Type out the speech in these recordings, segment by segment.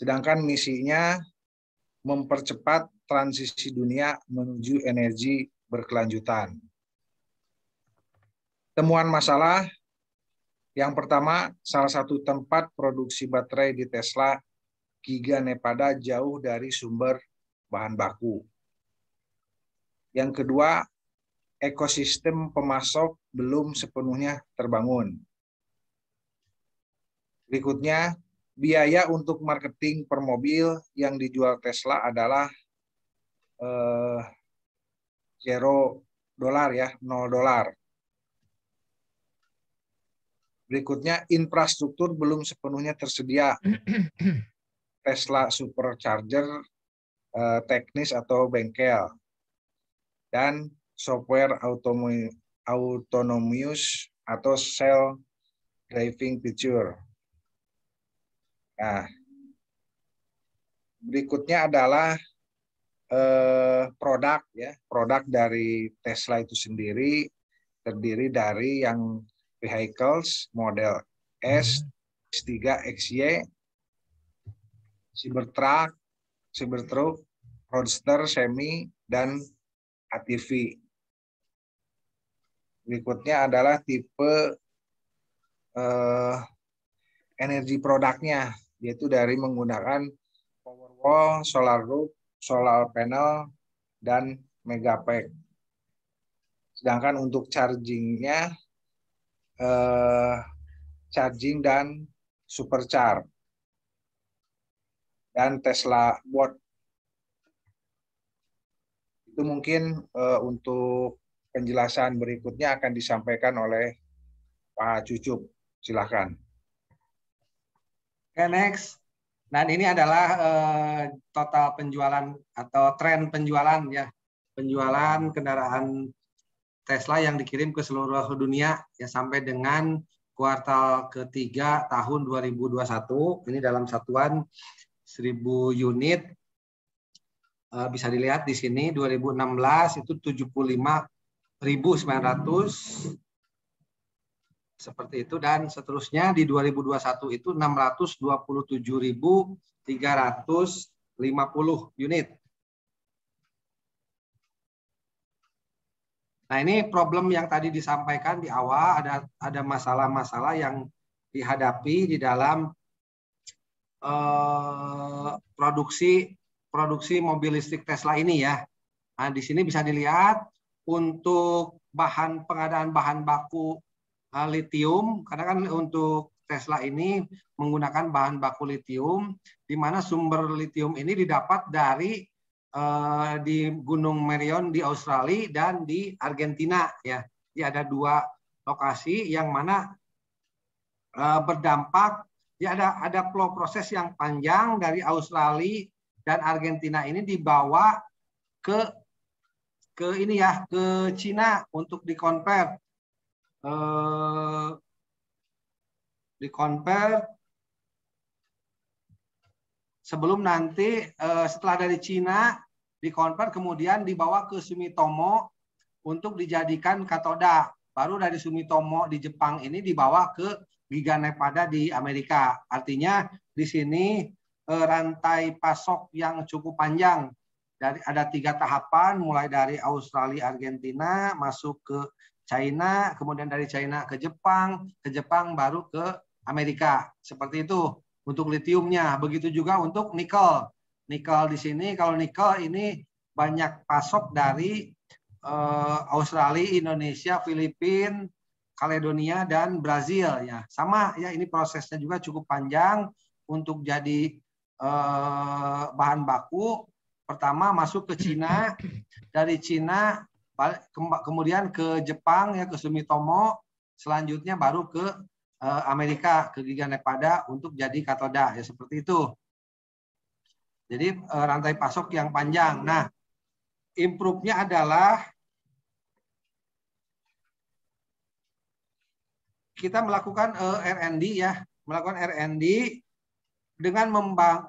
Sedangkan misinya mempercepat transisi dunia menuju energi berkelanjutan. Temuan masalah yang pertama, salah satu tempat produksi baterai di Tesla Giga Nevada jauh dari sumber bahan baku. Yang kedua, ekosistem pemasok belum sepenuhnya terbangun. Berikutnya, biaya untuk marketing per mobil yang dijual Tesla adalah $0 ya, $0. Berikutnya, infrastruktur belum sepenuhnya tersedia. Tesla Supercharger, teknis atau bengkel, dan software autonomous atau self driving feature. Nah, berikutnya adalah produk ya. Produk dari Tesla itu sendiri terdiri dari yang vehicles model S, X3, XY, Cybertruck, Roadster, Semi, dan ATV. Berikutnya adalah tipe energi produknya, yaitu dari menggunakan Powerwall, solar roof, solar panel, dan megapack. Sedangkan untuk chargingnya, charging dan supercharge, dan Tesla Bot. Itu mungkin untuk penjelasan berikutnya akan disampaikan oleh Pak Cucup. Silakan. Oke, next. Dan ini adalah total penjualan atau tren penjualan ya. Penjualan kendaraan Tesla yang dikirim ke seluruh dunia ya sampai dengan kuartal ketiga tahun 2021. Ini dalam satuan 1000 unit. Bisa dilihat di sini 2016 itu 75.900 seperti itu, dan seterusnya di 2021 itu 627.350 unit. Nah, ini problem yang tadi disampaikan di awal, ada masalah-masalah yang dihadapi di dalam produksi mobil listrik Tesla ini ya. Nah, di sini bisa dilihat untuk pengadaan bahan baku litium, karena kan untuk Tesla ini menggunakan bahan baku litium, di mana sumber litium ini didapat dari di Gunung Merion di Australia dan di Argentina ya. Jadi ada dua lokasi yang mana berdampak ya, ada flow proses yang panjang dari Australia dan Argentina ini dibawa ke ini ya, ke Cina untuk dikonvert sebelum nanti setelah dari Cina dikonvert kemudian dibawa ke Sumitomo untuk dijadikan katoda. Baru dari Sumitomo di Jepang ini dibawa ke Giga Nevada di Amerika. Artinya di sini rantai pasok yang cukup panjang. Ada 3 tahapan, mulai dari Australia, Argentina, masuk ke China, kemudian dari China ke Jepang baru ke Amerika. Seperti itu untuk litiumnya. Begitu juga untuk nikel. Nikel di sini, kalau nikel ini banyak pasok dari Australia, Indonesia, Filipina, Kaledonia, dan Brazil ya. Sama ya, ini prosesnya juga cukup panjang untuk jadi bahan baku. Pertama masuk ke Cina, dari Cina kemudian ke Jepang ya, ke Sumitomo, selanjutnya baru ke Amerika, ke Giga Nevada untuk jadi katoda ya, seperti itu. Jadi rantai pasok yang panjang. Nah, improve-nya adalah kita melakukan R&D ya, melakukan R&D dengan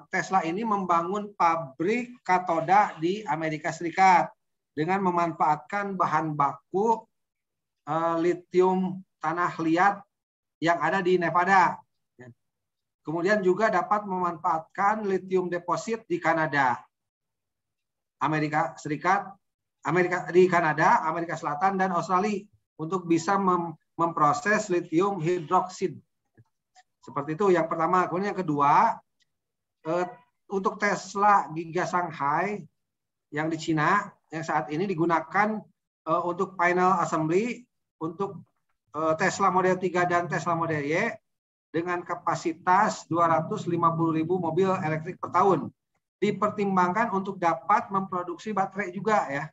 Tesla ini membangun pabrik katoda di Amerika Serikat dengan memanfaatkan bahan baku litium tanah liat yang ada di Nevada. Kemudian juga dapat memanfaatkan lithium deposit di Kanada, Amerika Serikat, di Kanada, Amerika Selatan, dan Australia untuk bisa memproses lithium hidroksid. Seperti itu yang pertama. Kemudian yang kedua, untuk Tesla Giga Shanghai yang di Cina, yang saat ini digunakan untuk final assembly untuk Tesla Model 3 dan Tesla Model Y dengan kapasitas 250.000 mobil elektrik per tahun. Dipertimbangkan untuk dapat memproduksi baterai juga ya.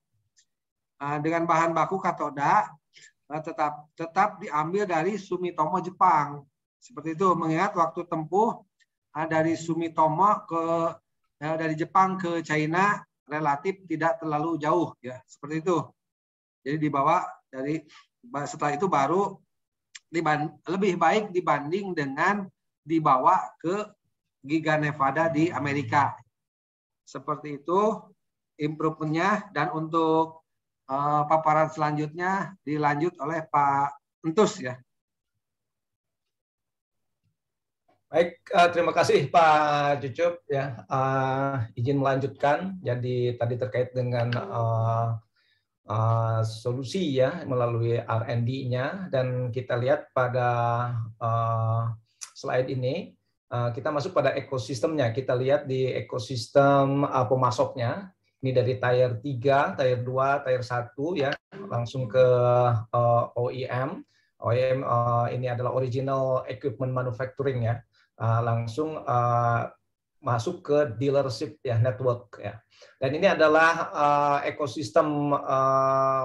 Dengan bahan baku katoda tetap diambil dari Sumitomo Jepang. Seperti itu, mengingat waktu tempuh dari Sumitomo dari Jepang ke China relatif tidak terlalu jauh ya, seperti itu. Jadi dibawa setelah itu baru lebih baik dibanding dengan dibawa ke Giga Nevada di Amerika. Seperti itu improve-nya, dan untuk paparan selanjutnya dilanjut oleh Pak Entus ya. Baik, terima kasih Pak Cucup ya. Izin melanjutkan. Jadi tadi terkait dengan solusi ya melalui R&D-nya, dan kita lihat pada slide ini kita masuk pada ekosistemnya. Kita lihat di ekosistem pemasoknya. Ini dari tier 3, tier 2, tier 1 ya, langsung ke OEM. OEM ini adalah original equipment manufacturing ya. Langsung masuk ke dealership ya, network ya. Dan ini adalah ekosistem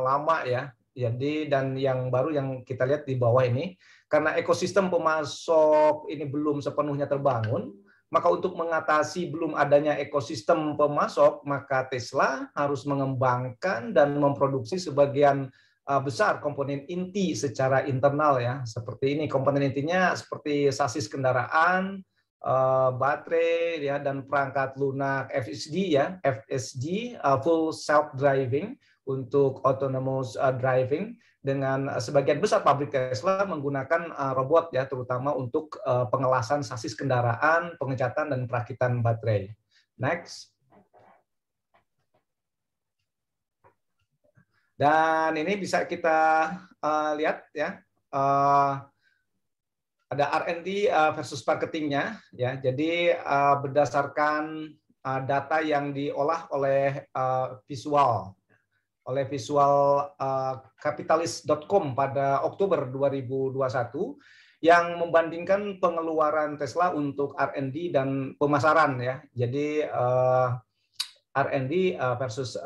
lama ya. Jadi dan yang baru yang kita lihat di bawah ini, karena ekosistem pemasok ini belum sepenuhnya terbangun, maka untuk mengatasi belum adanya ekosistem pemasok, maka Tesla harus mengembangkan dan memproduksi sebagian besar komponen inti secara internal ya. Seperti ini, komponen intinya seperti sasis kendaraan, baterai ya, dan perangkat lunak FSD ya, FSD full self driving untuk autonomous driving, dengan sebagian besar pabrik Tesla menggunakan robot ya, terutama untuk pengelasan sasis kendaraan, pengecatan dan perakitan baterai. Next. Dan ini bisa kita lihat ya, ada R&D versus marketingnya ya. Jadi berdasarkan data yang diolah oleh visualcapitalist.com pada Oktober 2021 yang membandingkan pengeluaran Tesla untuk R&D dan pemasaran ya. Jadi R&D versus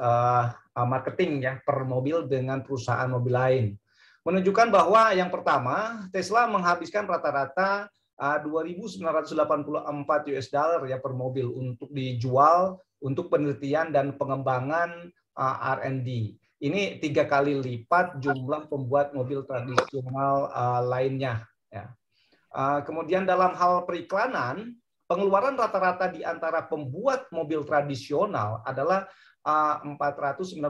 marketing ya per mobil dengan perusahaan mobil lain, menunjukkan bahwa yang pertama, Tesla menghabiskan rata-rata $2.984 ya per mobil untuk dijual untuk penelitian dan pengembangan R&D. Ini 3 kali lipat jumlah pembuat mobil tradisional lainnya. Ya. Kemudian dalam hal periklanan, pengeluaran rata-rata di antara pembuat mobil tradisional adalah $495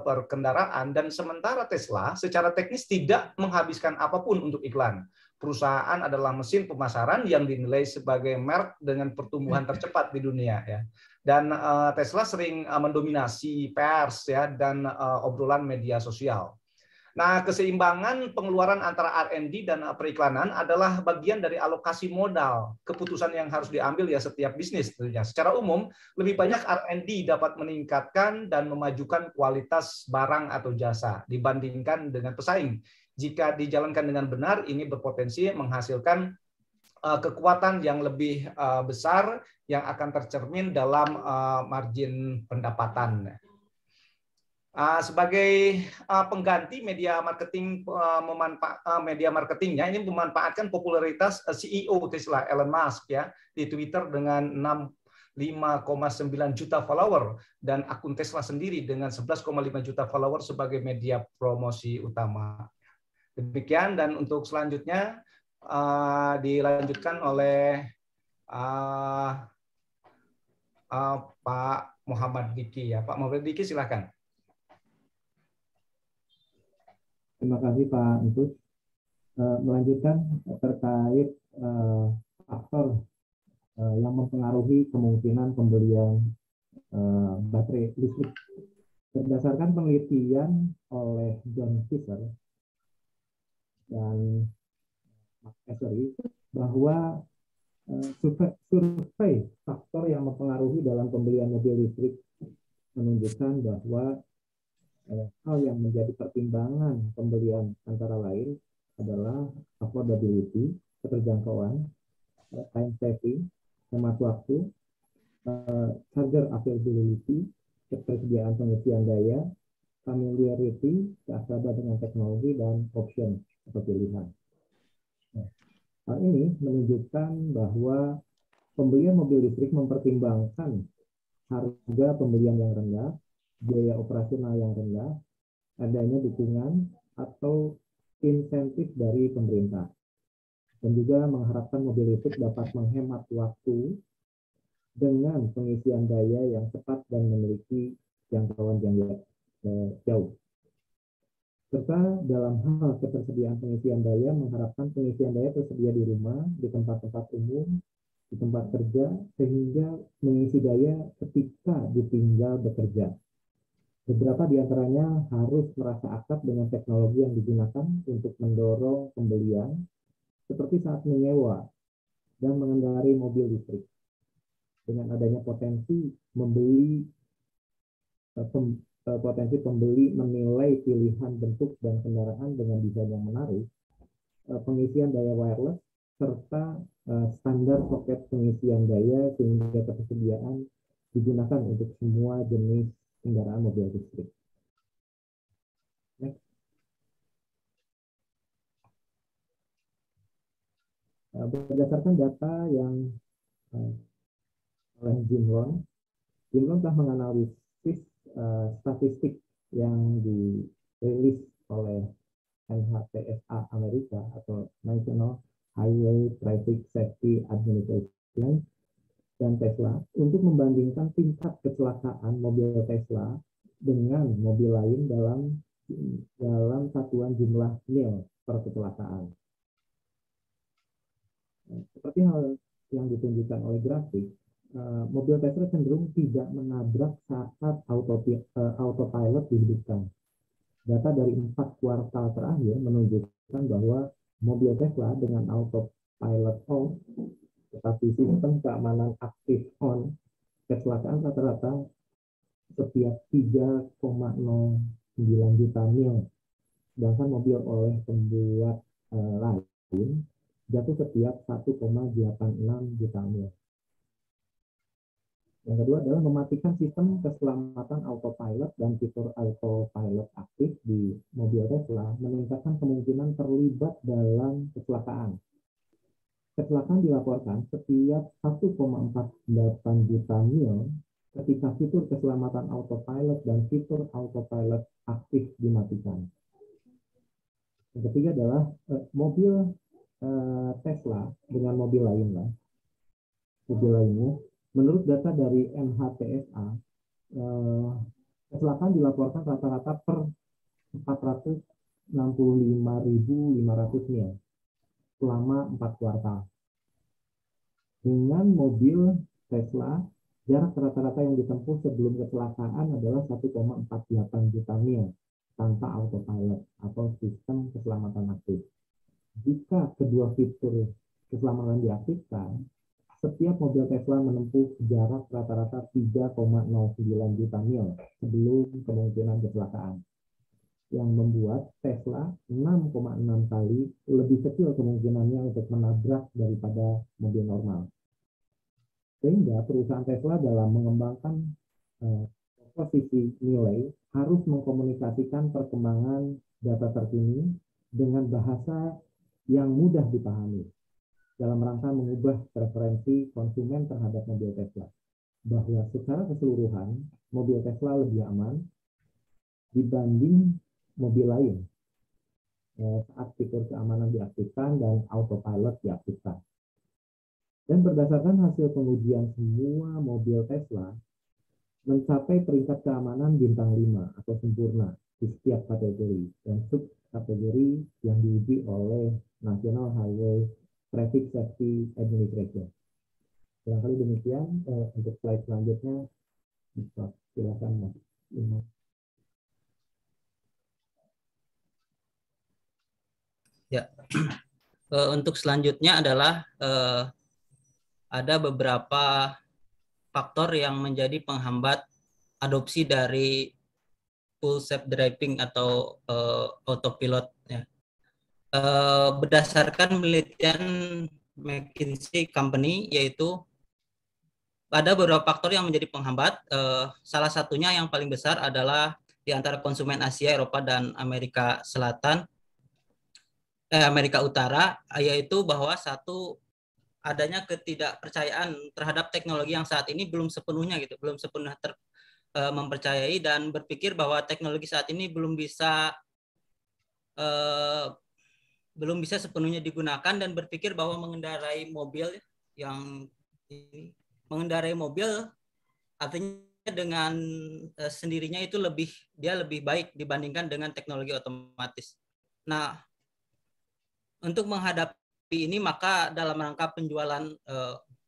per kendaraan, dan sementara Tesla secara teknis tidak menghabiskan apapun untuk iklan. Perusahaan adalah mesin pemasaran yang dinilai sebagai merek dengan pertumbuhan tercepat di dunia ya. Dan Tesla sering mendominasi pers ya dan obrolan media sosial. Nah, keseimbangan pengeluaran antara R&D dan periklanan adalah bagian dari alokasi modal, keputusan yang harus diambil ya setiap bisnis tentunya. Secara umum, lebih banyak R&D dapat meningkatkan dan memajukan kualitas barang atau jasa dibandingkan dengan pesaing. Jika dijalankan dengan benar, ini berpotensi menghasilkan kekuatan yang lebih besar yang akan tercermin dalam margin pendapatan. Sebagai pengganti media marketing, media marketingnya ini memanfaatkan popularitas CEO Tesla Elon Musk ya di Twitter dengan 5,9 juta follower dan akun Tesla sendiri dengan 11,5 juta follower sebagai media promosi utama. Demikian, dan untuk selanjutnya dilanjutkan oleh Pak Muhammad Diki ya. Pak Muhammad Diki silakan. Terima kasih Pak Entus. Melanjutkan terkait faktor yang mempengaruhi kemungkinan pembelian baterai listrik. Berdasarkan penelitian oleh John Fisher dan Mark Essery bahwa survei faktor yang mempengaruhi dalam pembelian mobil listrik menunjukkan bahwa hal yang menjadi pertimbangan pembelian antara lain adalah affordability, keterjangkauan, time saving, hemat waktu, charger availability, ketersediaan pengisian daya, familiarity, keakraban dengan teknologi, dan option atau pilihan. Nah, hal ini menunjukkan bahwa pembelian mobil listrik mempertimbangkan harga pembelian yang rendah, biaya operasional yang rendah, adanya dukungan atau insentif dari pemerintah, dan juga mengharapkan mobil listrik dapat menghemat waktu dengan pengisian daya yang cepat dan memiliki jangkauan yang jauh. Serta dalam hal ketersediaan pengisian daya, mengharapkan pengisian daya tersedia di rumah, di tempat-tempat umum, di tempat kerja, sehingga mengisi daya ketika ditinggal bekerja. Beberapa di antaranya harus merasa akrab dengan teknologi yang digunakan untuk mendorong pembelian, seperti saat menyewa dan mengendarai mobil listrik. Dengan adanya potensi pembeli menilai pilihan bentuk dan kendaraan dengan desain yang menarik, pengisian daya wireless, serta standar soket pengisian daya sehingga ketersediaan digunakan untuk semua jenis kendaraan mobil listrik. Next. Berdasarkan data yang oleh Jim Rohn telah menganalisis statistik yang dirilis oleh NHTSA Amerika atau National Highway Traffic Safety Administration dan Tesla untuk membandingkan tingkat kecelakaan mobil Tesla dengan mobil lain dalam satuan jumlah mil per kecelakaan. Seperti hal yang ditunjukkan oleh grafik, mobil Tesla cenderung tidak menabrak saat autopilot dihidupkan. Data dari 4 kuartal terakhir menunjukkan bahwa mobil Tesla dengan autopilot on, tetapi sistem keamanan aktif on, kecelakaan rata-rata setiap 3,09 juta mil, sedangkan mobil oleh pembuat lain jatuh setiap 1,86 juta mil. Yang kedua adalah mematikan sistem keselamatan autopilot dan fitur autopilot aktif di mobil Tesla meningkatkan kemungkinan terlibat dalam kecelakaan. Kecelakaan dilaporkan setiap 1,48 juta mil ketika fitur keselamatan autopilot dan fitur autopilot aktif dimatikan. Yang ketiga adalah mobil Tesla dengan mobil lainnya. Menurut data dari NHTSA, kecelakaan dilaporkan rata-rata per 465.500 mil selama 4 kuartal. Dengan mobil Tesla, jarak rata-rata yang ditempuh sebelum kecelakaan adalah 1,48 juta mil tanpa autopilot atau sistem keselamatan aktif. Jika kedua fitur keselamatan diaktifkan, setiap mobil Tesla menempuh jarak rata-rata 3,09 juta mil sebelum kemungkinan kecelakaan, yang membuat Tesla 6,6 kali lebih kecil kemungkinannya untuk menabrak daripada mobil normal. Sehingga perusahaan Tesla dalam mengembangkan posisi nilai harus mengkomunikasikan perkembangan data terkini dengan bahasa yang mudah dipahami dalam rangka mengubah preferensi konsumen terhadap mobil Tesla, bahwa secara keseluruhan mobil Tesla lebih aman dibanding mobil lain saat fitur keamanan diaktifkan dan autopilot diaktifkan. Dan berdasarkan hasil pengujian, semua mobil Tesla mencapai peringkat keamanan bintang 5 atau sempurna di setiap kategori dan subkategori yang diuji oleh National Highway Traffic Safety Administration. Barangkali demikian. Untuk slide selanjutnya, silakan Mas. Ya, untuk selanjutnya adalah ada beberapa faktor yang menjadi penghambat adopsi dari full self driving atau autopilot. Ya. Berdasarkan penelitian McKinsey Company, yaitu ada beberapa faktor yang menjadi penghambat. Salah satunya yang paling besar adalah di antara konsumen Asia, Eropa, dan Amerika Selatan. Amerika Utara, yaitu bahwa satu, adanya ketidakpercayaan terhadap teknologi yang saat ini belum sepenuhnya mempercayai dan berpikir bahwa teknologi saat ini belum bisa sepenuhnya digunakan, dan berpikir bahwa mengendarai mobil artinya dengan sendirinya itu lebih baik dibandingkan dengan teknologi otomatis. Nah, untuk menghadapi ini, maka dalam rangka penjualan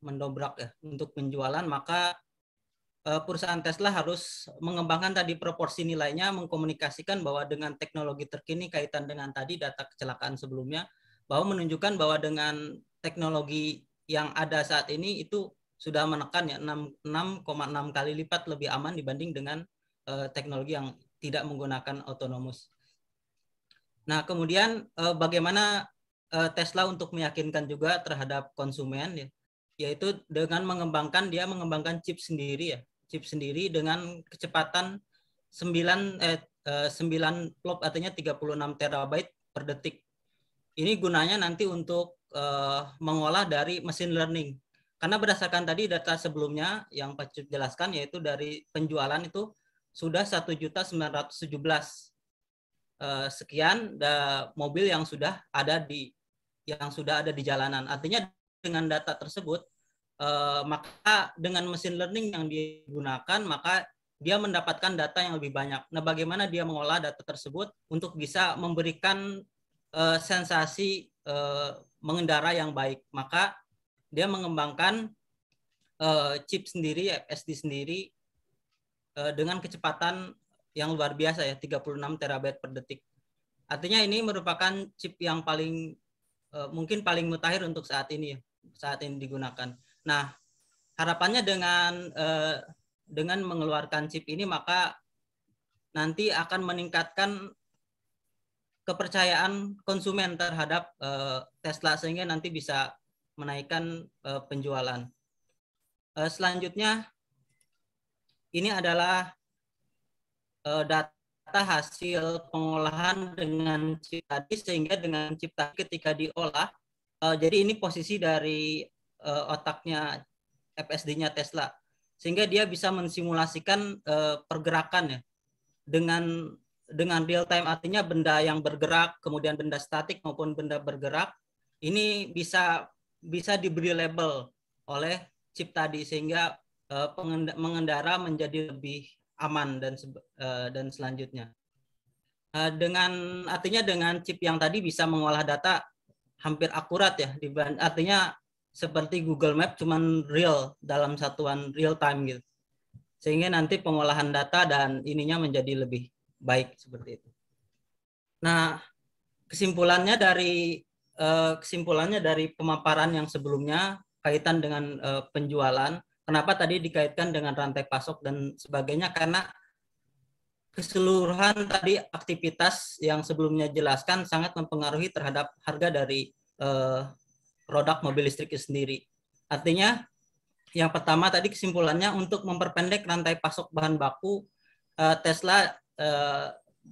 mendobrak ya, untuk penjualan, maka perusahaan Tesla harus mengembangkan tadi proporsi nilainya, mengkomunikasikan bahwa dengan teknologi terkini kaitan dengan tadi data kecelakaan sebelumnya, bahwa menunjukkan bahwa dengan teknologi yang ada saat ini itu sudah menekan ya 6,6 kali lipat lebih aman dibanding dengan teknologi yang tidak menggunakan autonomous. Nah, kemudian bagaimana Tesla untuk meyakinkan juga terhadap konsumen, ya, yaitu dengan mengembangkan chip sendiri ya, chip sendiri dengan kecepatan 9 plop, artinya 36 terabyte per detik. Ini gunanya nanti untuk mengolah dari machine learning. Karena berdasarkan tadi data sebelumnya yang Pak Cip jelaskan, yaitu dari penjualan itu sudah 1.917 sekian mobil yang sudah ada di jalanan. Artinya dengan data tersebut, maka dengan mesin learning yang digunakan, maka dia mendapatkan data yang lebih banyak. Nah, bagaimana dia mengolah data tersebut untuk bisa memberikan sensasi mengendara yang baik? Maka dia mengembangkan chip sendiri, FSD sendiri, dengan kecepatan yang luar biasa ya, 36 terabyte per detik. Artinya ini merupakan chip yang mungkin paling mutakhir untuk saat ini digunakan. Nah, harapannya dengan mengeluarkan chip ini, maka nanti akan meningkatkan kepercayaan konsumen terhadap Tesla, sehingga nanti bisa menaikkan penjualan. Selanjutnya, ini adalah data hasil pengolahan dengan chip tadi, sehingga dengan chip tadi ketika diolah, jadi ini posisi dari otaknya FSD-nya Tesla, sehingga dia bisa mensimulasikan pergerakan ya dengan real time, artinya benda yang bergerak, kemudian benda statik maupun benda bergerak, ini bisa diberi label oleh chip tadi, sehingga mengendara menjadi lebih aman dan selanjutnya. Artinya dengan chip yang tadi bisa mengolah data hampir akurat ya, artinya seperti Google Map, cuman real dalam satuan real time gitu. Sehingga nanti pengolahan data dan ininya menjadi lebih baik seperti itu. Nah, kesimpulannya dari pemaparan yang sebelumnya kaitan dengan penjualan, kenapa tadi dikaitkan dengan rantai pasok dan sebagainya, karena keseluruhan tadi aktivitas yang sebelumnya jelaskan sangat mempengaruhi terhadap harga dari produk mobil listrik itu sendiri. Artinya yang pertama tadi kesimpulannya, untuk memperpendek rantai pasok bahan baku, Tesla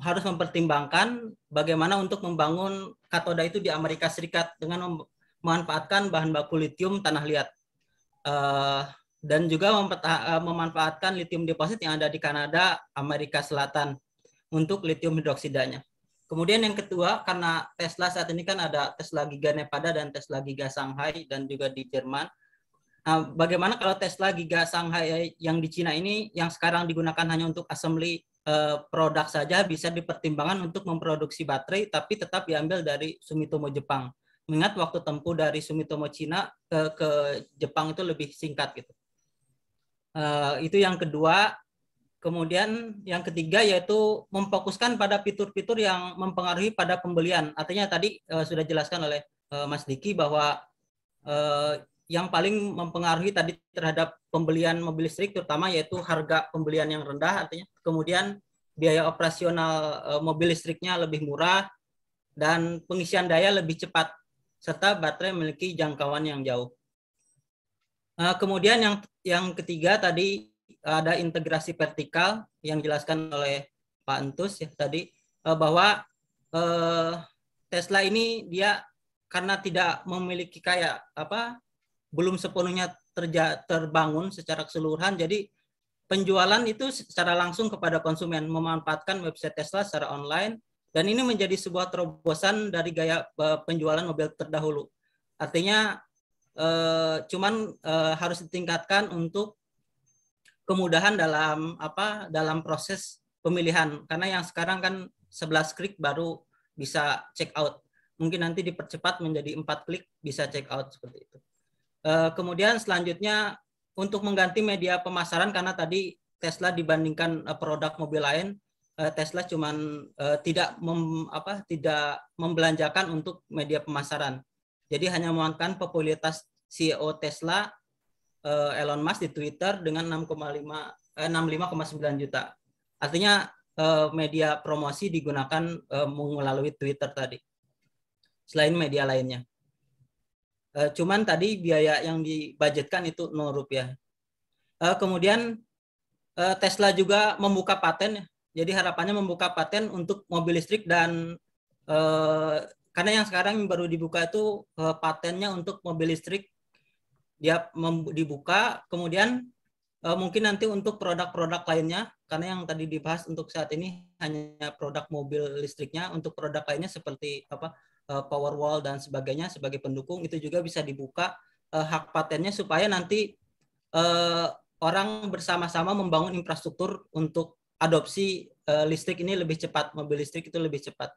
harus mempertimbangkan bagaimana untuk membangun katoda itu di Amerika Serikat dengan memanfaatkan bahan baku litium tanah liat, dan juga memanfaatkan litium deposit yang ada di Kanada, Amerika Selatan untuk litium hidroksidanya. Kemudian yang kedua, karena Tesla saat ini kan ada Tesla Giga Nevada dan Tesla Giga Shanghai dan juga di Jerman. Nah, bagaimana kalau Tesla Giga Shanghai yang di Cina ini, yang sekarang digunakan hanya untuk assembly produk saja, bisa dipertimbangkan untuk memproduksi baterai, tapi tetap diambil dari Sumitomo Jepang. mengingat waktu tempuh dari Sumitomo Cina ke Jepang itu lebih singkat gitu. Itu yang kedua. Kemudian yang ketiga yaitu memfokuskan pada fitur-fitur yang mempengaruhi pada pembelian. Artinya tadi sudah dijelaskan oleh Mas Diki bahwa yang paling mempengaruhi tadi terhadap pembelian mobil listrik terutama yaitu harga pembelian yang rendah, artinya kemudian biaya operasional mobil listriknya lebih murah dan pengisian daya lebih cepat serta baterai memiliki jangkauan yang jauh. Kemudian yang ketiga tadi ada integrasi vertikal yang dijelaskan oleh Pak Entus ya tadi bahwa Tesla ini dia karena tidak memiliki kayak belum sepenuhnya terbangun secara keseluruhan, jadi penjualan itu secara langsung kepada konsumen memanfaatkan website Tesla secara online, dan ini menjadi sebuah terobosan dari gaya penjualan mobil terdahulu. Artinya harus ditingkatkan untuk kemudahan dalam proses pemilihan, karena yang sekarang kan 11 klik baru bisa check out. Mungkin nanti dipercepat menjadi 4 klik bisa check out seperti itu. Kemudian selanjutnya untuk mengganti media pemasaran, karena tadi Tesla dibandingkan produk mobil lain, Tesla cuman tidak membelanjakan untuk media pemasaran. Jadi hanya memanfaatkan popularitas CEO Tesla Elon Musk di Twitter dengan 65,9 juta. Artinya media promosi digunakan melalui Twitter tadi. Selain media lainnya. Cuman tadi biaya yang dibudgetkan itu Rp0. Kemudian Tesla juga membuka paten. Jadi harapannya membuka paten untuk mobil listrik dan karena yang sekarang baru dibuka itu patennya untuk mobil listrik dia dibuka, kemudian mungkin nanti untuk produk-produk lainnya, karena yang tadi dibahas untuk saat ini hanya produk mobil listriknya, untuk produk lainnya seperti Powerwall dan sebagainya sebagai pendukung itu juga bisa dibuka hak patennya supaya nanti orang bersama-sama membangun infrastruktur untuk adopsi listrik ini lebih cepat, mobil listrik itu lebih cepat.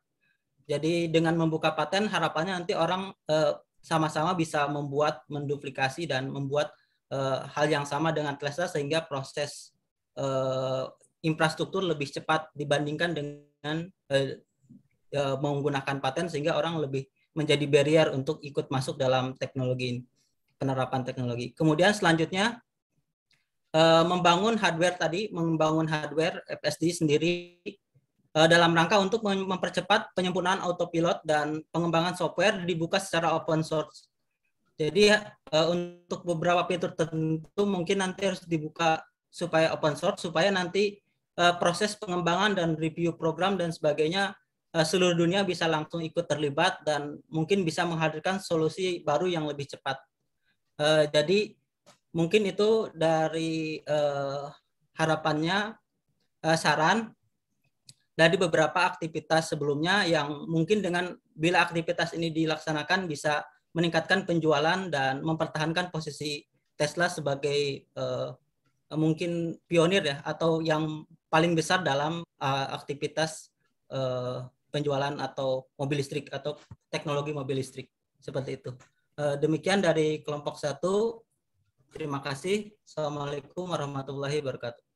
Jadi dengan membuka paten harapannya nanti orang sama-sama bisa menduplikasi dan membuat hal yang sama dengan Tesla sehingga proses infrastruktur lebih cepat dibandingkan dengan menggunakan paten, sehingga orang lebih menjadi barrier untuk ikut masuk dalam teknologi ini, penerapan teknologi. Kemudian selanjutnya membangun hardware FSD sendiri dalam rangka untuk mempercepat penyempurnaan autopilot dan pengembangan software dibuka secara open source. Jadi untuk beberapa fitur tertentu mungkin nanti harus dibuka supaya open source, supaya nanti proses pengembangan dan review program dan sebagainya seluruh dunia bisa langsung ikut terlibat dan mungkin bisa menghadirkan solusi baru yang lebih cepat. Jadi mungkin itu dari harapannya saran dari beberapa aktivitas sebelumnya yang mungkin dengan bila aktivitas ini dilaksanakan bisa meningkatkan penjualan dan mempertahankan posisi Tesla sebagai mungkin pionir ya, atau yang paling besar dalam aktivitas penjualan atau mobil listrik atau teknologi mobil listrik seperti itu. Demikian dari kelompok 1. Terima kasih. Assalamualaikum warahmatullahi wabarakatuh.